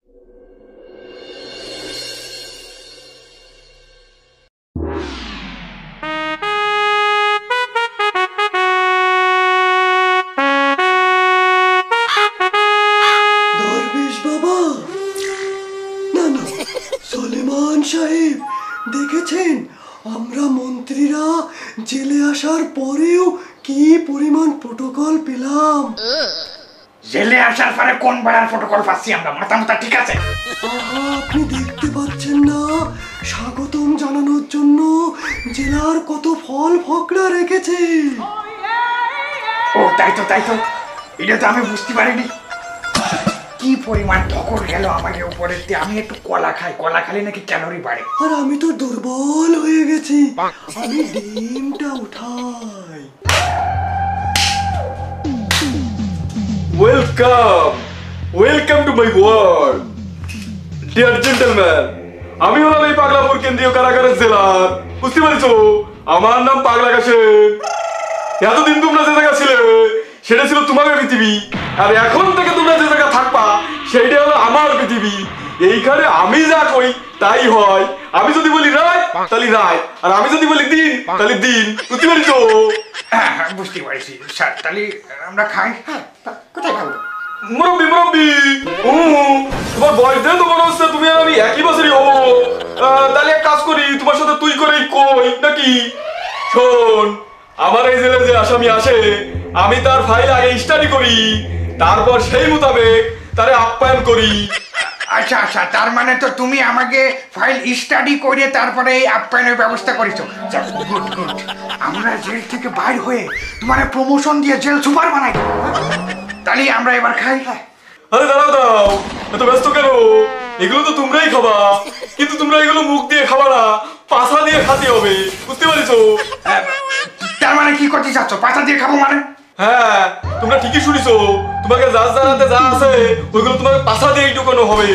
সলেমান সাহেব দেখেছেন আমরা মন্ত্রীরা জেলে আসার পরেও কি পরিমাণ প্রোটোকল পেলাম। জেলে আসার পরে কোন বেড়ার প্রোটোকল পাচ্ছি আমরা? মাথা মাথা ঠিক আছে? আপনি দেখতে পাচ্ছেন না স্বাগতম জানানোর জন্য জেলার কত ফল ফকড়া রেখেছে। ও তাই তো এটা তো আমি বুঝতে পারিনি। কি পরিমাণ ধকল গেল আমাকে উপরে। আমি একটু কলা খাই, কলা খালি নাকি ক্যালোরি বাড়ে। আর আমি তো দুর্বল হয়ে গেছি, আমি ডিমটা উঠাই। Welcome to my world dear gentleman. আমি হলাম এই পাগলাপুর কেন্দ্রীয় কারাগারের জেলার, বুঝতে পারছো? আমার নাম পাগলা কাশেম। এতদিন তোমরা যে জায়গা ছিলে সেটা ছিল তোমাদের পৃথিবী, আর এখন থেকে তোমরা যে জায়গা থাকবা সেইটা হলো আমার পৃথিবী। এইখানে আমি যা করি তাই হয়। আমি যদি বলি রায় তাহলে রায়, আর আমি যদি বলি দিন তাহলে দিন, বুঝতে পারছো? হ্যাঁ বুঝতে পারছি স্যার। তাহলে আমরা খাই? কোথায় খাবো? মুরব্বি তোমার বয়স দেন তো মনে হচ্ছে তুমি আর আমি একই বছরই হবো। তাহলে এক কাজ করি, তোমার সাথে তুই করেই কই নাকি? শোন, আমার এই জেলে যে আসামি আসে আমি তার ফাইল আগে স্টাডি করি, তারপর সেই মোতাবেক তারে আপ্যায়ন করি। আচ্ছা, তার মানে তো তুমি আমাকে ফাইল স্টাডি করে তারপরে এই আপ্যায়নের ব্যবস্থা করেছো। গুড। আমরা জেল থেকে বাইর হয়ে তোমার প্রমোশন দিয়ে জেল সুপার বানাই। তাহলে আমরা এবার খাই। আরে দাঁড়াও, এত ব্যস্ত কেন? এগুলো তো তোমরাই খাবা, কিন্তু তোমরা এগুলো মুখ দিয়ে খাবা না, পাছা দিয়ে খাতে হবে, বুঝতে পারছো? তার মানে কি করতে চাচ্ছ? পাছা দিয়ে খাবো মানে? হ্যাঁ, তোমরা ঠিকই শুনিছো। তোমাকে যা জানাতে যা আছে ওইগুলো তোমাকে পাছা দিয়ে ঢুকানো হবে।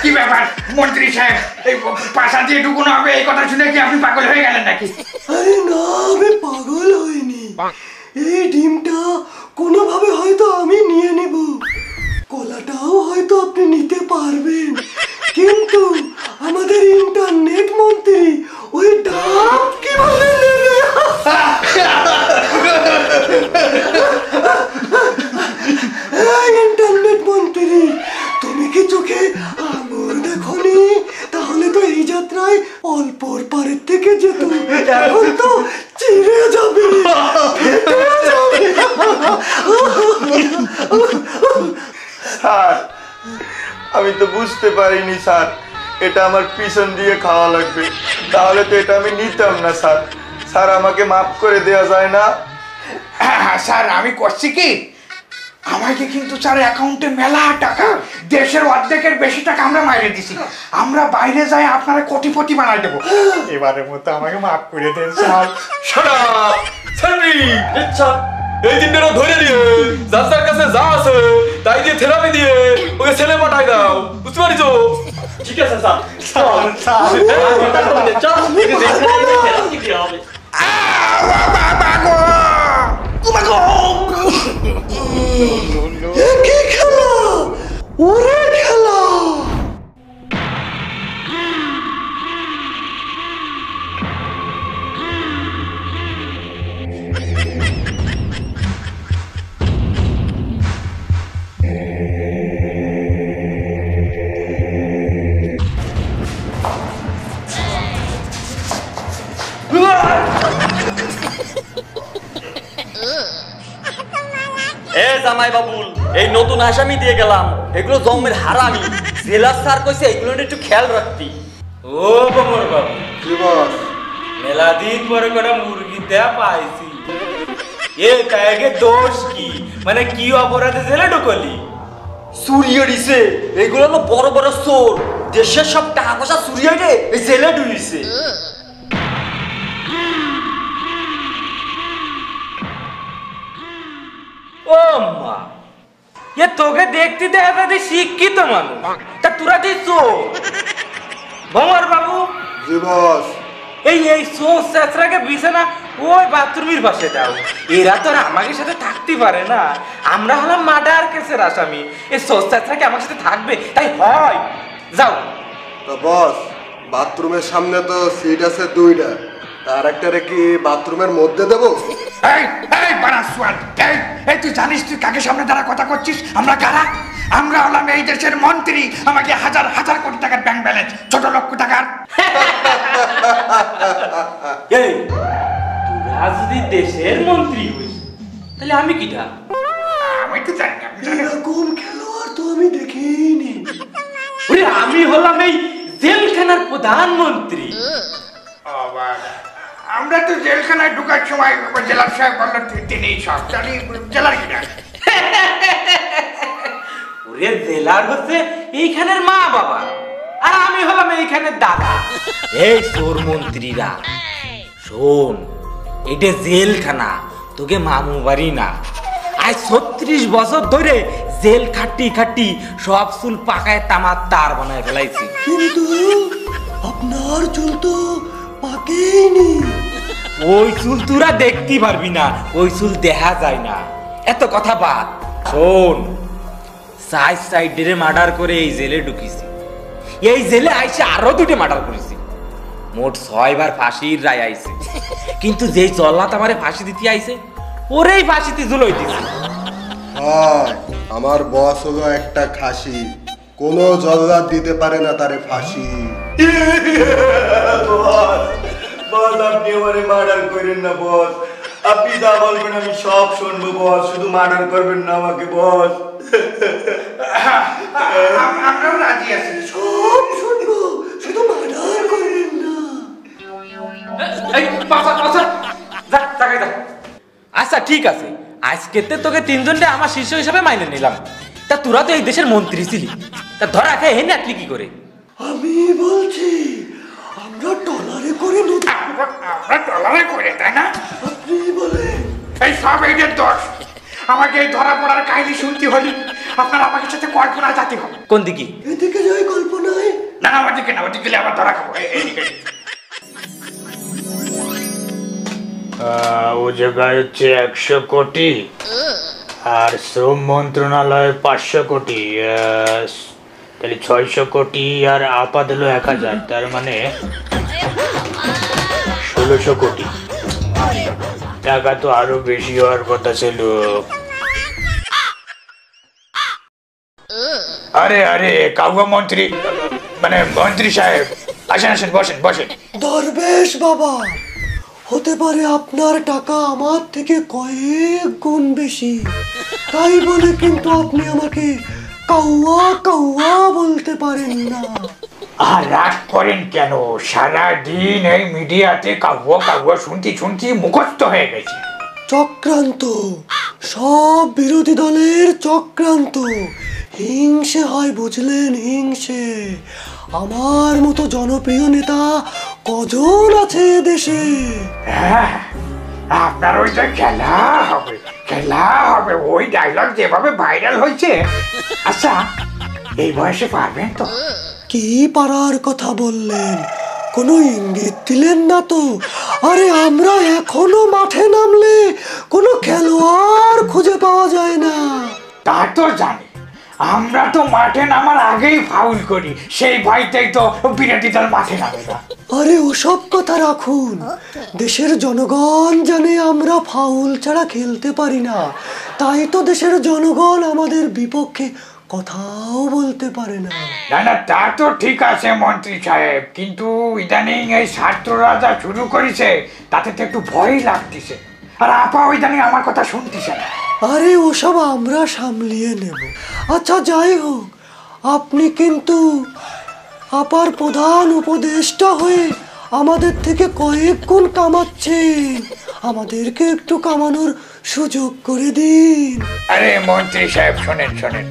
কি ব্যাপার মন্ত্রী সাহেব, এই পাছা দিয়ে ঢুকানো হবে এই কথা শুনে কি আপনি পাগল হয়ে গেলেন নাকি? আরে না, আমি পাগল হইনি। এই ডিমটা কোনোভাবে হয়তো আমি নিয়ে নিব, কলাটাও হয়তো আপনি নিতে পারবেন, কিন্তু আমাদের ইন্টারনেট মন্ত্রী ওই ডাব কিভাবে নেবে? ইন্টারনেট মন্ত্রী, তুমি কি চোখে আঙুর দেখোনি? তাহলে তো এই যাত্রায় অল্পর পারের থেকে যেত, এখন তো চিড়ে যাবে। স্যার, আমি তো বুঝতে পারিনি স্যার, এটা আমার পিছন দিয়ে খাওয়া লাগবে, তাহলে তো এটা আমি নিতাম না স্যার। স্যার আমাকে মাফ করে দেওয়া যায় না? হ্যাঁ স্যার, আমি করছি কি, আমাকে কিন্তু স্যার অ্যাকাউন্টে মেলা টাকা, দেশের অর্ধেকের বেশি টাকা আমরা মাইরে দিছি। আমরা বাইরে যাই আপনারা কোটিপতি বানাই দেবো। এবারের মতো আমাকে মাফ করে দেন স্যার। এই দিনটা ধরে নিয়ে যার কাছে যা আছে তাই দিয়ে থেরাপি দিয়ে ওকে ছেলে পাঠাই দাও, বুঝতে পারিছো? ঠিক আছে স্যার। কি খেলা? ওরে খেলা! জামাই বাবুল, এই নতুন আসামি দিয়ে গেলাম, এগুলো জন্মের হারামি। জেলার স্যার কইছে এগুলো একটু খেয়াল রাখতি। ও কোমর বাবু, কি বস? মেলা দিন পরে করে মুরগি দেয়া পাইছি। এ তাইকে দোষ কি, মানে কি অপরাধে জেলে ঢুকলি? চুরিয়ে দিছে, এগুলো তো বড় বড় চোর, দেশের সব টাকা পয়সা চুরিয়ে দিয়ে এই জেলে ঢুকিছে। ও মা, এ তোকে দেখতে দেখা শিক্ষিত মানুষ, তা তোরা দিস ভমর বাবু, জি বস। এই সোস চাচরাকে বিছানা ওই বাথরুমের পাশে দাও। এরা তো আর আমাদের সাথে থাকতে পারে না, আমরা হলাম মার্ডার কেসের আসামি। এই সোস চাচরাকে আমার সাথে থাকবে, তাই হয়। যাও। তো বস, বাথরুমের সামনে তো সিট আছে 2টা, তার একটারে কি বাথরুমের মধ্যে দেবো? এই এই বারাসওয়াল, এই তুই জানিস তুই কাকে সামনে দাঁড়া কথা করছিস? আমরা কারা? আমরা হলাম এই দেশের মন্ত্রী। আমাকে হাজার হাজার কোটি টাকার ব্যাংক ব্যালেন্স, ছোট লক্ষ টাকার। এই তোরা যদি দেশের মন্ত্রী হইস, তাহলে আমি কিটা? আমি তো জানি না, আমি জানি না। এরকম খেলোয়াড় তো আমি দেখিনি। ওরে আমি হলাম এই জেলখানার প্রধানমন্ত্রী। আমরা তো জেলখানায় ঢুকার সময় জেলার সাহেব বললো তিনি সব জানি, জেলার কিনা। ওরে জেলার হচ্ছে এইখানের মা বাবা, আর আমি হলাম এইখানের দাদা। এই চোর মন্ত্রীরা শোন, এটা জেলখানা, তোকে মামু বাড়ি না। আজ 36 বছর ধরে জেল খাটি খাটি সব চুল পাকায় তামার তার বানায় ফেলাইছি। কিন্তু আপনার চুল তো পাকেইনি। ওই চুল তোরা দেখতে পারবি না, ওই চুল দেখা যায় না। এত কথা বাদ, শোন, সাইডে মার্ডার করে এই জেলে ঢুকিছি। এই জেলে আইসে আরো 2টে মার্ডার করেছি। মোট 6 বার ফাঁসির রায় আইছে। কিন্তু যেই জল্লাদ আমারে ফাঁসি দিতে আইছে, ওরেই ফাঁসিতে ঝুলই দিছে। হয়, আমার বস হলো একটা খাসি, কোনো জল্লাদ দিতে পারে না তারে ফাঁসি। বস, বস আপনি আমারে মার্ডার করেন না বস। আপনি যা বলবেন আমি সব শুনবো বস, শুধু মার্ডার করবেন না আমাকে বস। আমরাও রাজি আছি। সব শুনবো, শুধু মার্ডার করবেন না। এই পাছা পাছা, যা টাকা যা। আচ্ছা ঠিক আছে, আজকে তোকে 3 জনকে আমার শিষ্য হিসাবে মাইনে নিলাম। তা তোরা তো এই দেশের মন্ত্রী ছিলি, তা ধরা খেয়ে হেনে আটলি কি করে? আমি বলছি আমরা টলারে করে নদী। আমরা টলারে করে, তাই না? আপনি বলেন। এই সব এইদের দোষ। আমাকে এই ধরা পড়ার কাহিনী শুনতে হলে আপনার আমাকে সাথে কল্পনা যেতে হবে। কোন দিকে? এদিকে যাই কল্পনায়। না না, ওদিকে না, ওদিকে গেলে আবার ধরা খাবো। এইদিকে ও জায়গায় হচ্ছে 100 কোটি আর শ্রম মন্ত্রণালয় 500 কোটি, তাহলে 600 কোটি আর আপা দিল 1000, তার মানে 1600 কোটি টাকা। তো আরো বেশি হওয়ার কথা ছিল। আরে আরে কাউয়া মন্ত্রী, মানে মন্ত্রী সাহেব, আসেন আসেন, বসেন বসেন। দরবেশ বাবা, হতে পারে আপনার টাকা আমার থেকে কয়েক গুণ বেশি, তাই বলে কিন্তু আপনি আমাকে কাউয়া কাউয়া বলতে পারেন না। আর রাগ করেন কেন? সারাদিন এই মিডিয়াতে কাউয়া কাউয়া শুনতে শুনতে মুখস্থ হয়ে গেছে। চক্রান্ত, সব বিরোধী দলের চক্রান্ত। হিংসে হয় বুঝলেন, হিংসে। আমার মতো জনপ্রিয় নেতা কজন আছে দেশে? হ্যাঁ, আপনার ওইটা খেলা হবে, খেলা হবে। ওই ডায়লগ যেভাবে ভাইরাল হয়েছে। আচ্ছা, এই বয়সে পারবেন তো? কি পারার কথা বললেন? কোনো ইঙ্গিত দিলেন না তো। আরে আমরা এখনো মাঠে নামলে কোনো খেলোয়াড় খুঁজে পাওয়া যায় না। তা তো জানি, আমরা তো মাঠে নামার আগেই ফাউল করি, সেই ভয়তেই তো বিরোধী দল মাঠে নামে না। আরে ওসব কথা রাখুন, দেশের জনগণ জানে আমরা ফাউল ছাড়া খেলতে পারি না, তাই তো দেশের জনগণ আমাদের বিপক্ষে কথাও বলতে পারে না। না না, তা তো ঠিক আছে মন্ত্রী সাহেব, কিন্তু ইদানিং এই ছাত্ররা যা শুরু করেছে তাতে তো একটু ভয় লাগতেছে। আর আপা ইদানিং আমার কথা শুনতেছে না। আরে ওসব আমরা সামলিয়ে নেব। আচ্ছা যাই হোক, আপনি কিন্তু আপার প্রধান উপদেষ্টা হয়ে আমাদের থেকে কয়েক গুণ কামাচ্ছেন, আমাদেরকে একটু কামানোর সুযোগ করে দিন। আরে মন্ত্রী সাহেব শোনেন শোনেন,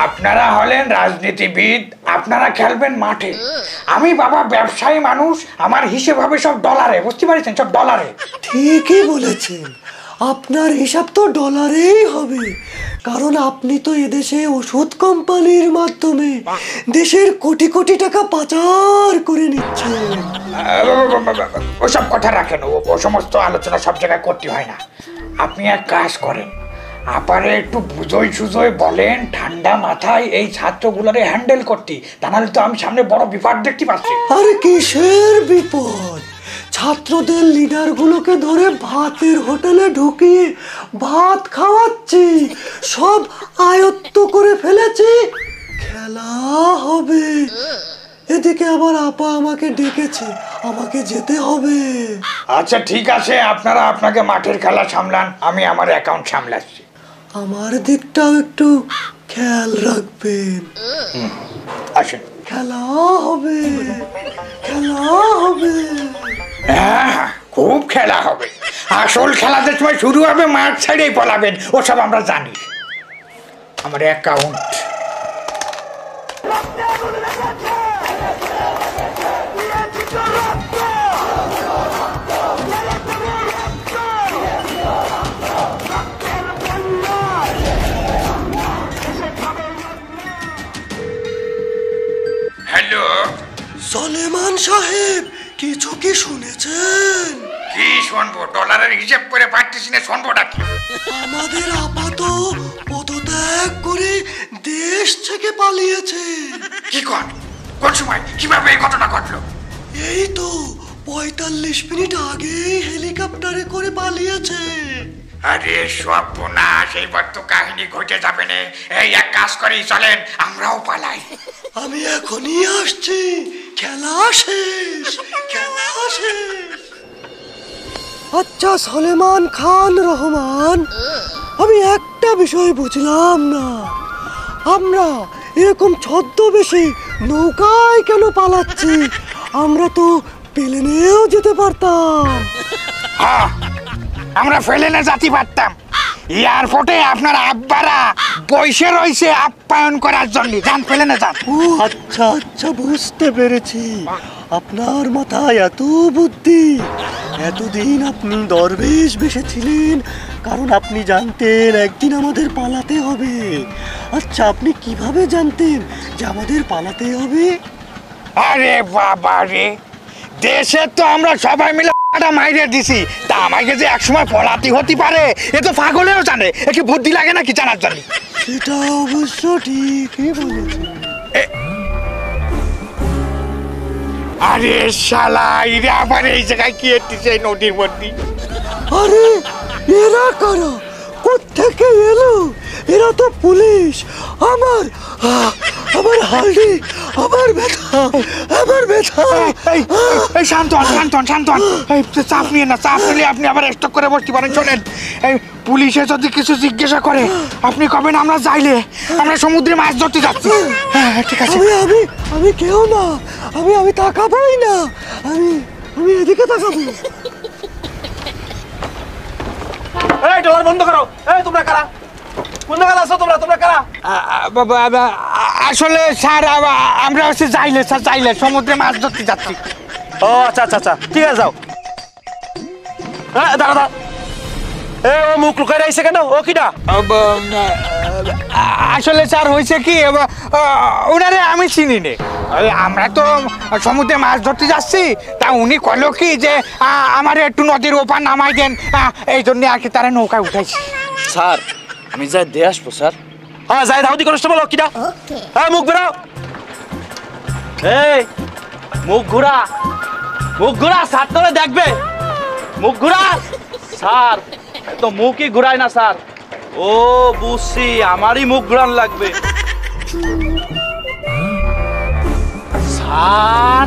আপনারা হলেন রাজনীতিবিদ, আপনারা খেলবেন মাঠে। আমি বাবা ব্যবসায়ী মানুষ, আমার হিসেব হবে সব ডলারে, বুঝতে পারছেন? সব ডলারে। ঠিকই বলেছেন, আপনার হিসাব তো ডলারেই হবে, কারণ আপনি তো এদেশে ওষুধ কোম্পানির মাধ্যমে দেশের কোটি কোটি টাকা পাচার করে নিচ্ছেন। ওসব কথা রাখেন, ও সমস্ত আলোচনা সব জায়গায় করতে হয় না। আপনি এক কাজ করেন, আপারে একটু বুঝোই সুঝোই বলেন, ঠান্ডা মাথায় এই ছাত্রগুলোরে হ্যান্ডেল করতে, তা নাহলে তো আমি সামনে বড় বিপদ দেখতে পাচ্ছি। আরে কিসের বিপদ? ছাত্রদের লিডারগুলোকে ধরে ভাতের হোটেলে ঢুকিয়ে ভাত খাওয়াচ্ছি, সব আয়ত্ত করে ফেলেছি, খেলা হবে। এদিকে আবার আপা আমাকে ডেকেছে, আমাকে যেতে হবে। আচ্ছা ঠিক আছে, আপনারা আপনাকে মাঠের খেলা সামলান, আমি আমার অ্যাকাউন্ট সামলাচ্ছি। আমার দিকটাও একটু খেয়াল রাখবেন। আসেন। খেলা হবে, খেলা হবে। হ্যাঁ, খুব খেলা হবে। আসল খেলা যে সময় শুরু হবে মাঠ ছেড়েই পলাবেন, ওসব আমরা জানি। আমার অ্যাকাউন্ট হ্যালো সলেমান সাহেব, কিছু কি শুনেছেন? কি শুনবো? ডলারের হিসেব করে পারতেছি না, শুনবোটা কি? আমাদের আপাত পদত্যাগ করে দেশ থেকে পালিয়েছে। কি কর? কোন সময় কিভাবে এই ঘটনা ঘটলো? এই তো ৪৫ মিনিট আগেই হেলিকপ্টারে করে পালিয়েছে। আরে সর্বনাশ, এইবার তো কাহিনী ঘটে যাবে না। এই এক কাজ করি, চলেন আমরাও পালাই। আমি এখনই আসছি, খেলা শেষ, খেলা শেষ। আচ্ছা সলেমান খান রহমান, আমি একটা বিষয় বুঝলাম না, আমরা এরকম ছদ্মবেশে নৌকায় কেন পালাচ্ছি? আমরা তো প্লেনেও যেতে পারতাম। হ্যাঁ, আমরা প্লেনে যেতে পারতাম। এয়ারপোর্টে আপনার আব্বারা বসে রয়েছে আপ্যায়ন করার জন্য। যান, প্লেনে যান। ও আচ্ছা আচ্ছা, বুঝতে পেরেছি। আপনার মাথায় এত বুদ্ধি। এতদিন আপনি দরবেশ বেশে ছিলেন কারণ আপনি জানতেন একদিন আমাদের পালাতে হবে। আচ্ছা, আপনি কিভাবে জানতেন যে আমাদের পালাতে হবে? আরে বাবা রে, দেশে তো আমরা সবাই মিলে মাইরে দিছি, তা আমাকে যে একসময় পলাতে হতে পারে এ তো পাগলেও জানে। একটু বুদ্ধি লাগে নাকি জানার জন্য? সেটা অবশ্য ঠিকই বলেছেন। আরে শালা, এরা আবার এই জায়গায় কি এসেছে এই নদীর মধ্যে? আরে এরা কারা? কোত্থেকে এলো? এরা তো পুলিশ। আমার হালদি, আমার ব্যথা, আমার ব্যথা। এই শান্ত হন, শান্ত হন, শান্ত হন। এই চাপ নিয়ে না, চাপ নিলে আপনি আবার স্টক করে বসতে পারেন। শোনেন, এই পুলিশে যদি কিছু জিজ্ঞাসা করে আপনি কবেন আমরা যাইলে আমরা সমুদ্রে মাছ ধরতে যাচ্ছি। হ্যাঁ ঠিক আছে। আমি কেউ না, আমি তাকাবোই না, আমি এদিকে তাকাবো। এই ডলার বন্ধ করো। এই তোমরা কারা? কোন জায়গায় আছো তোমরা? তোমরা কারা? আসলে স্যার আমরা হচ্ছে যাইলে, স্যার যাইলে সমুদ্রে মাছ ধরতে যাচ্ছি। ও আচ্ছা আচ্ছা আচ্ছা, ঠিক আছে যাও। দাঁড়া দাঁড়া, এ ও মুখ লুকাই রাখছে কেন? ও কিটা? আসলে স্যার হয়েছে কি, ওনারে আমি চিনি নে। আমরা তো সমুদ্রে মাছ ধরতে যাচ্ছি, তা উনি কইলো কি যে আমার একটু নদীর ওপার নামাই দেন, এই জন্য আর কি তারা নৌকায় উঠাইছি। স্যার আমি যাই দিয়ে আসবো স্যার। হ্যাঁ যাই দাউদি কনস্টেবল কিটা? হ্যাঁ মুখ ঘুরাও। এই মুখ ঘুরা, মুখ ঘুরা, স্যার তোরে দেখবে। মুখ ঘুরা। স্যার তো মুখই ঘুরায় না স্যার। ও বুঝছি, আমারই মুখ ঘুরান লাগবে। স্যার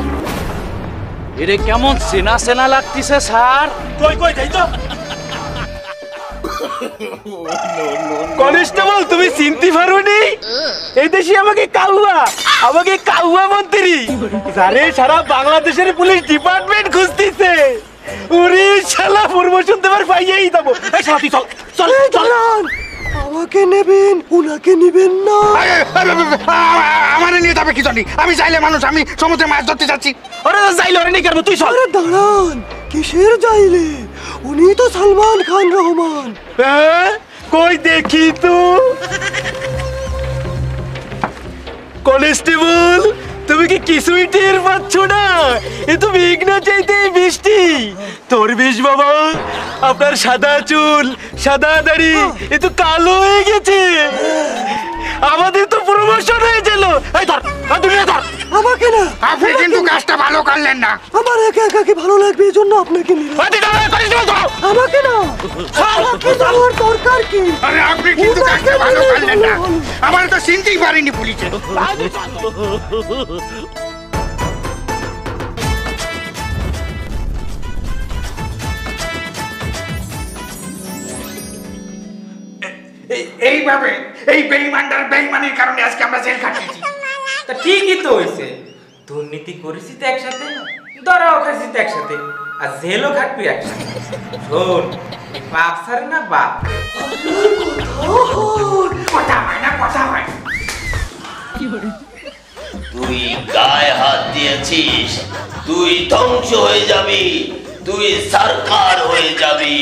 এরে কেমন চেনা চেনা লাগতেছে স্যার। কই কই যাই তো। কনস্টেবল তুমি চিনতে পারোনি? এই দেশে আমাকে কাউয়া মন্ত্রী, যারে সারা বাংলাদেশের পুলিশ ডিপার্টমেন্ট খুঁজতেছে। উড়ি শালা প্রমোশন দেবার পাইয়েই দেবো। এই সাথী চল চল চল। আমাকে নেবেন, ওনাকে নিবেন না। আমারে নিয়ে যাবে কি জানি? আমি চাইলে মানুষ, আমি সমুদ্রে মাছ ধরতে যাচ্ছি। আরে যাইলে ওরে নিয়ে করবো, তুই চল। আরে দাঁড়ান, কিসের যাইলে? উনি তো সালমান খান রহমান। কই দেখি তো। কনস্টেবল, তুমি কি কিছুই টের পাচ্ছ না? এ তো মেঘ না চাইতেই বৃষ্টি। তোর বেশ বাবা, আপনার সাদা চুল, সাদা দাড়ি, এ তো কালো হয়ে গেছে। আমাদের তো প্রমোশন হয়ে গেল। এই ধর, তুমি ধর। আমাকে না। আপনি কিন্তু কাজটা ভালো করলেন না। আমার একা একা কি ভালো লাগবে, এই জন্য আপনাকে নিলাম। আমাকে না, আমাকে যাওয়ার দরকার কি? আরে আপনি কিন্তু কাজটা ভালো করলেন না। আমার তো চিনতেই পারিনি পুলিশে। এইভাবে এই বেঈমানটার বেঈমানির কারণে আজকে আমরা জেল খাটতেছি। তা ঠিকই তো হয়েছে, দুর্নীতি করেছি তো একসাথে, ধরাও খাইছি তো একসাথে, আর জেলও খাটবি একসাথে। শোন, বাপ সারে না বাপ। কথা হয় না, কথা হয়। তুই গায়ে হাত দিয়েছিস, তুই ধ্বংস হয়ে যাবি, তুই সরকার হয়ে যাবি।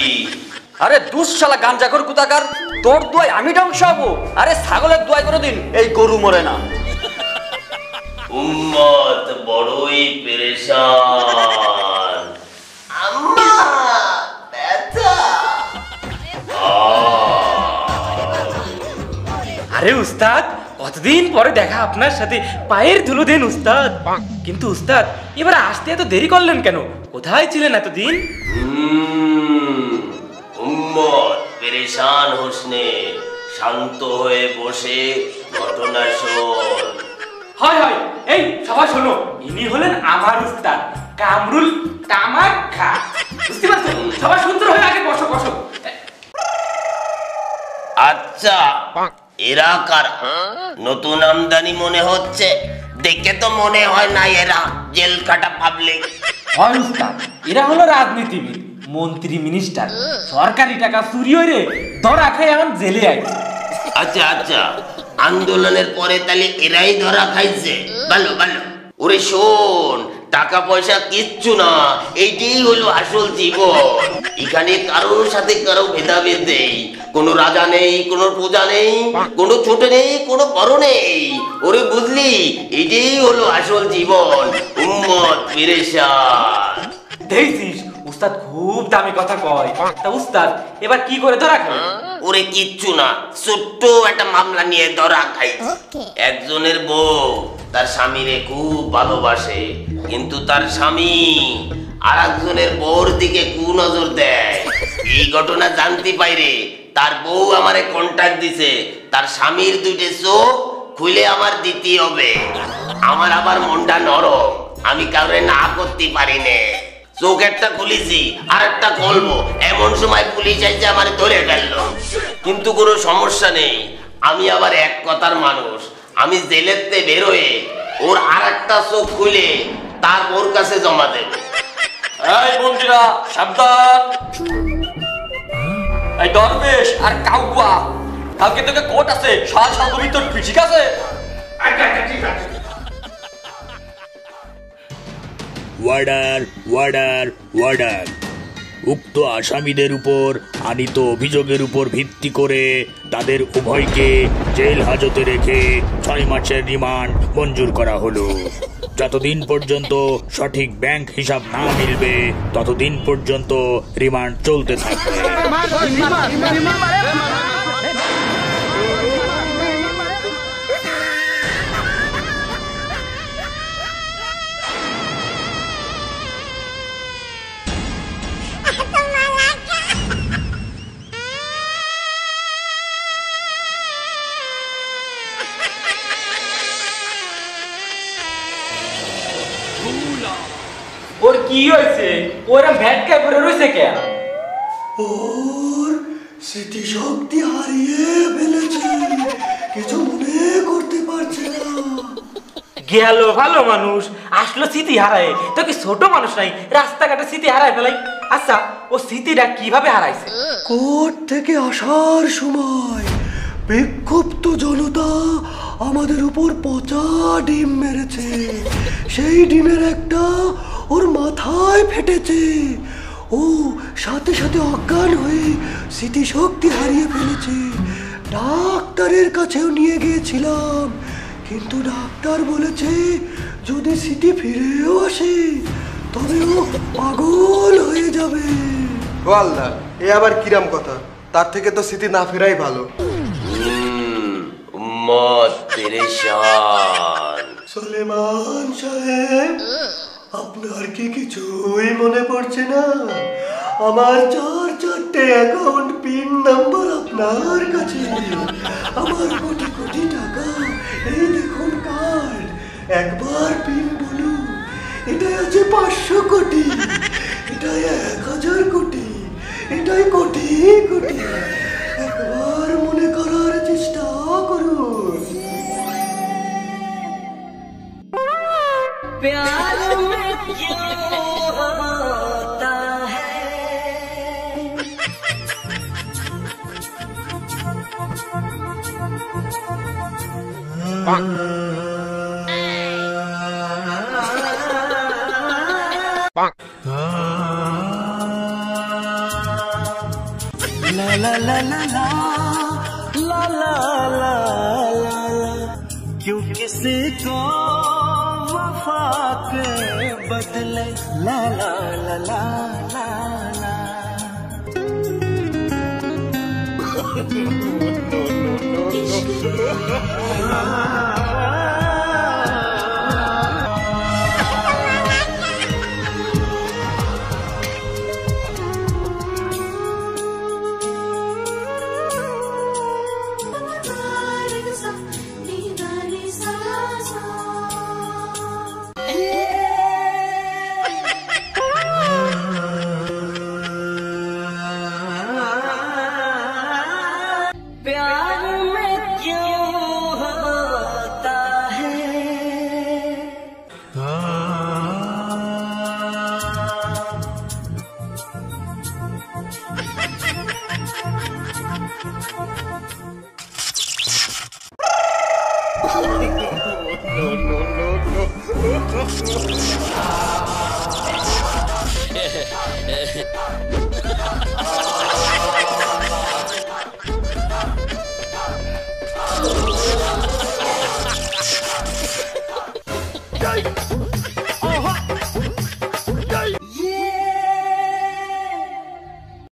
আরে দুঃশালা গাঞ্জাখোর কুতাকার, তোর দোয়ায় আমি ধ্বংস হবো? আরে ছাগলের দোয়ায় কোনোদিন এই গরু মরে না। উম্মত বড়ই পেরেশান। আম্মা ব্যথা। আরে উস্তাদ, কতদিন পরে দেখা আপনার সাথে, পায়ের ধুলো দেন উস্তাদ। কিন্তু উস্তাদ, এবার আসতে এত দেরি করলেন কেন? কোথায় ছিলেন এতদিন? উম্মত পেরেশান হোসনে, শান্ত হয়ে বসে ঘটনা শোন। হয় হয়, এই সবাই শোনো, ইনি হলেন আমার উস্তাদ কামরুল তামাক খা। বুঝতে পারছো? সবাই সুন্দর হয়ে আগে বসো বসো। আচ্ছা, এরা কারা? নতুন আমদানি মনে হচ্ছে, দেখে তো মনে হয় না এরা জেল কাটা পাবলিক। হয় উস্তাদ, এরা হলো রাজনীতিবিদ, মন্ত্রী, মিনিস্টার, সরকারি টাকা চুরি হয়ে ধরা খাই এখন জেলে আইছে। আচ্ছা আচ্ছা, আন্দোলনের পরে তাহলে এরাই ধরা খাইছে। ভালো ভালো। ওরে শোন, টাকা পয়সা কিচ্ছু না, এইটাই হলো আসল জীবন। এখানে কারোর সাথে কারো ভেদাভেদ নেই, কোনো রাজা নেই, কোনো প্রজা নেই, কোনো ছোট নেই, কোনো বড় নেই। ওরে বুঝলি, এইটাই হলো আসল জীবন। উম্মত পেরেশান। দেখছিস উস্তাদ খুব দামি কথা কয়। তা উস্তাদ, এবার কি করে ধরা খাবে? ওরে কিচ্ছু না, ছোট্ট একটা মামলা নিয়ে ধরা খাই। একজনের বউ তার স্বামীরে খুব ভালোবাসে, কিন্তু তার স্বামী আর একজনের বউর দিকে কুনজর দেয়। এই ঘটনা জানতে পাইরে তার বউ আমারে কন্টাক্ট দিছে, তার স্বামীর দুইটা চোখ খুলে আমার দিতে হবে। আমার আবার মনটা নরম, আমি কাউরে না করতে পারি না। চোখ একটা খুলেছি আর একটা খুলবো, এমন সময় পুলিশ আইছে আমার ধরে ফেললো। কিন্তু কোনো সমস্যা নেই, আমি আবার এক কথার মানুষ। আমি জেলেতে বেরোয় ওর আর একটা চোখ খুলে তার ওর কাছে জমা দেব। এই বন্ধুরা সাবধান, এই দরবেশ আর কাউয়া, কালকে তোকে কোর্ট আছে, সাল সাল তুমি তোর ঠিক আছে? আচ্ছা আচ্ছা, ঠিক আছে। ওয়ার্ডার ওয়ার্ডার ওয়ার্ডার, উক্ত আসামিদের উপর আনিত অভিযোগের উপর ভিত্তি করে তাদের উভয়কে জেল হাজতে রেখে 6 মাসের রিমান্ড মঞ্জুর করা হলো। যতদিন পর্যন্ত সঠিক ব্যাংক হিসাব না মিলবে ততদিন পর্যন্ত রিমান্ড চলতে থাকবে। ওর কি হয়েছে? ওরা ভ্যাটকা করে রয়েছে কে? ওর স্মৃতিশক্তি হারিয়ে ফেলেছে, কিছু মনে করতে পারছে না। গেল ভালো মানুষ, আসলো স্মৃতি হারায়। তো কি ছোট মানুষ নাই, রাস্তাঘাটে স্মৃতি হারায় ফেলাই? আচ্ছা, ও স্মৃতিটা কিভাবে হারাইছে? কোর্ট থেকে আসার সময় বিক্ষুব্ধ জনতা আমাদের উপর পচা ডিম মেরেছে। সেই ডিমের একটা ওর মাথায় ফেটেছে। ও সাথে সাথে অজ্ঞান হয়ে স্মৃতিশক্তি হারিয়ে ফেলেছে। ডাক্তারের কাছেও নিয়ে গিয়েছিলাম, কিন্তু ডাক্তার বলেছে যদি স্মৃতি ফিরেও আসে তবে ও পাগল হয়ে যাবে। ও আল্লাহ, এ আবার কিরাম কথা? তার থেকে তো স্মৃতি না ফেরাই ভালো। উম্মত পেরেশান। সুলেমান সাহেব, আপনার কি কিছুই মনে পড়ছে না? আমার 4 অ্যাকাউন্ট পিন নাম্বার আপনার কাছে। আমার কোটি কোটি টাকা, এই দেখুন কার্ড। একবার পিন বলুন। এটাই আছে 500 কোটি, এটাই 1000 কোটি, এটাই কোটি কোটি। একবার মনে করার চেষ্টা করুন। प्यार में क्यों होता है ला ला ला ला ला ला ला ला क्यों किसी को वफा के बदले ला ला ला ला ला ला। प्यार में क्यों होता है